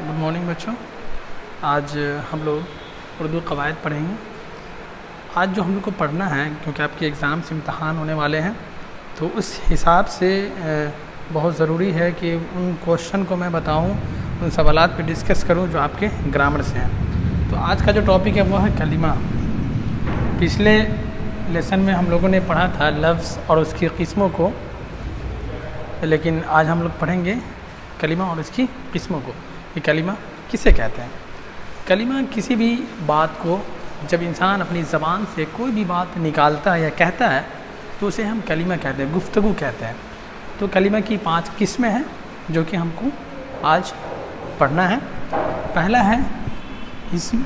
Good morning बच्चों। आज हम लोग उर्दू कवायद पढ़ेंगे। आज जो हम लोग को पढ़ना है, क्योंकि आपके एग्ज़ाम्स इम्तहान होने वाले हैं, तो उस हिसाब से बहुत ज़रूरी है कि उन क्वेश्चन को मैं बताऊं, उन सवालात पे डिस्कस करूं जो आपके ग्रामर से हैं। तो आज का जो टॉपिक है वो है कलिमा। पिछले लेसन में हम लोगों ने पढ़ा था लफ्ज़ और उसकी किस्मों को, लेकिन आज हम लोग पढ़ेंगे कलिमा और इसकी किस्मों को। ये कलिमा किसे कहते हैं? कलिमा किसी भी बात को जब इंसान अपनी ज़बान से कोई भी बात निकालता है या कहता है तो उसे हम कलिमा कहते हैं, गुफ्तगू कहते हैं। तो कलिमा की 5 किस्में हैं जो कि हमको आज पढ़ना है। पहला है इस्म,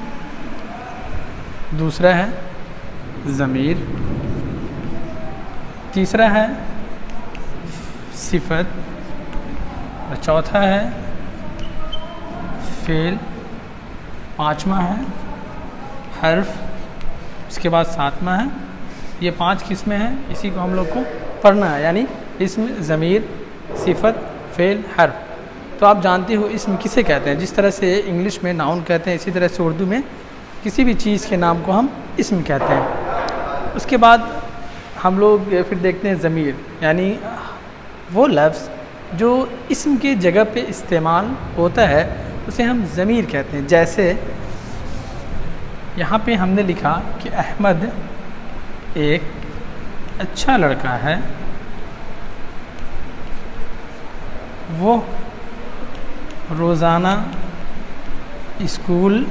दूसरा है ज़मीर, तीसरा है सिफत, और चौथा है फ़ेल, पाँचवा है हर्फ, इसके बाद 7वां है। ये 5 किस्में हैं, इसी को हम लोग को पढ़ना है, यानी इस्म, ज़मीर, सिफत, फ़ेल, हर्फ। तो आप जानते हो इस्म किसे कहते हैं। जिस तरह से इंग्लिश में नाउन कहते हैं, इसी तरह से उर्दू में किसी भी चीज़ के नाम को हम इस्म कहते हैं। उसके बाद हम लोग फिर देखते हैं ज़मीर, यानी वो लफ्ज़ जो इस्म के जगह पे इस्तेमाल होता है उसे हम ज़मीर कहते हैं। जैसे यहाँ पे हमने लिखा कि अहमद एक अच्छा लड़का है, वो रोज़ाना स्कूल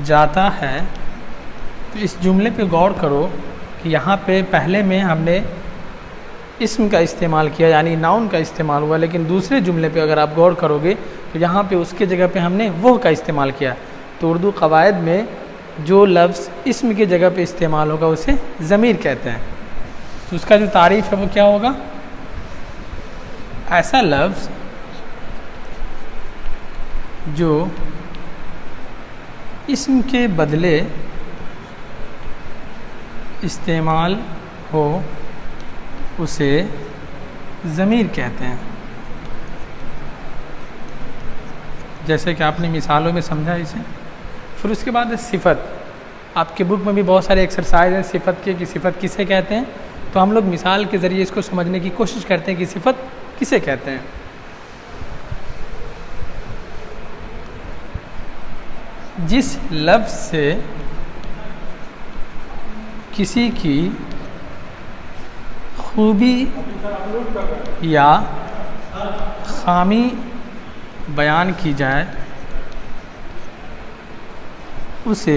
जाता है। तो इस जुमले पे गौर करो कि यहाँ पे पहले में हमने इस्म का इस्तेमाल किया, यानी नाउन का इस्तेमाल हुआ, लेकिन दूसरे जुमले पे अगर आप गौर करोगे तो यहाँ पे उसके जगह पे हमने वो का इस्तेमाल किया। तो उर्दू कवायद में जो लफ्ज़ इस्म की जगह पे इस्तेमाल होगा उसे ज़मीर कहते हैं। तो उसका जो तारीफ़ है वो क्या होगा? ऐसा लफ्ज़ जो इस्म के बदले इस्तेमाल हो उसे ज़मीर कहते हैं। जैसे कि आपने मिसालों में समझा इसे। फिर उसके बाद है सिफत। आपके बुक में भी बहुत सारे एक्सरसाइज हैं सिफत के, कि सिफत किसे कहते हैं। तो हम लोग मिसाल के ज़रिए इसको समझने की कोशिश करते हैं कि सिफत किसे कहते हैं। जिस लफ्ज़ से किसी की खूबी या खामी बयान की जाए उसे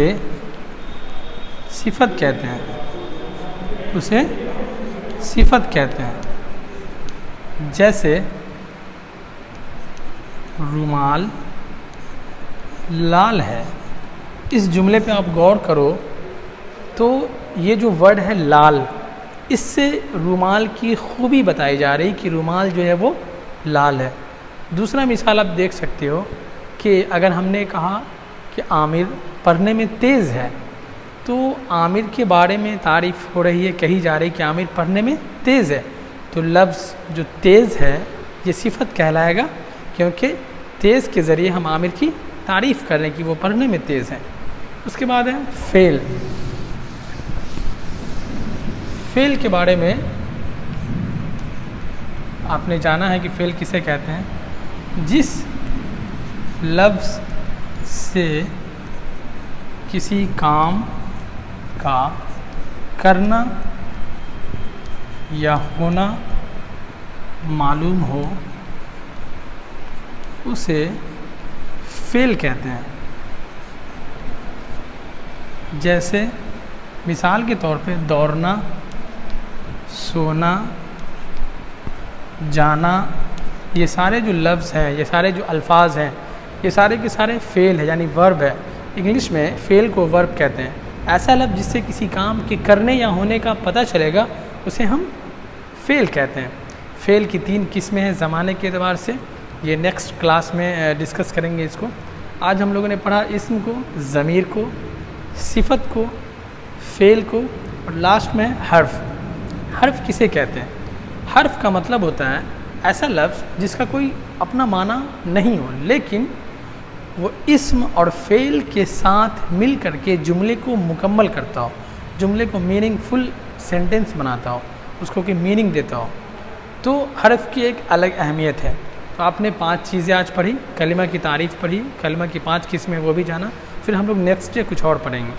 सिफत कहते हैं, उसे सिफत कहते हैं। जैसे रुमाल लाल है। इस जुमले पे आप गौर करो तो ये जो वर्ड है लाल, इससे रुमाल की खूबी बताई जा रही कि रुमाल जो है वो लाल है। दूसरा मिसाल आप देख सकते हो कि अगर हमने कहा कि आमिर पढ़ने में तेज़ है, तो आमिर के बारे में तारीफ़ हो रही है, कही जा रही कि आमिर पढ़ने में तेज़ है। तो लफ्ज़ जो तेज़ है ये सिफत कहलाएगा, क्योंकि तेज़ के ज़रिए हम आमिर की तारीफ़ कर रहे हैं कि वो पढ़ने में तेज़ है। उसके बाद है फ़ेल। फ़ेल के बारे में आपने जाना है कि फ़ेल किसे कहते हैं। जिस लफ्ज़ से किसी काम का करना या होना मालूम हो उसे फ़ेल कहते हैं। जैसे मिसाल के तौर पे दौड़ना, सोना, जाना, ये सारे जो लफ्ज़ हैं, ये सारे जो अल्फाज हैं, ये सारे के सारे फ़ेल है, यानी वर्ब है। इंग्लिश में फ़ेल को वर्ब कहते हैं। ऐसा लफ्ज़ जिससे किसी काम के करने या होने का पता चलेगा उसे हम फ़ेल कहते हैं। फ़ेल की 3 किस्में हैं ज़माने के एतबार से। ये नेक्स्ट क्लास में डिस्कस करेंगे इसको। आज हम लोगों ने पढ़ा इस्म को, ज़मीर को, सिफत को, फ़ेल को, और लास्ट में हर्फ। हर्फ किसे कहते हैं? हर्फ का मतलब होता है ایسا لفظ جس کا کوئی اپنا معنی نہیں ہو لیکن وہ اسم اور فعل کے ساتھ مل کر کے جملے کو مکمل کرتا ہو، جملے کو میننگ فل سینٹنس بناتا ہو، اس کو کہ میننگ دیتا ہو، تو حرف کی ایک الگ اہمیت ہے۔ تو آپ نے 5 چیزیں آج پڑھی، کلمہ کی تعریف پڑھی، کلمہ کی 5 قسمیں وہ بھی جانا، پھر ہم لوگ نیکسٹ ڈے کچھ اور پڑھیں گے۔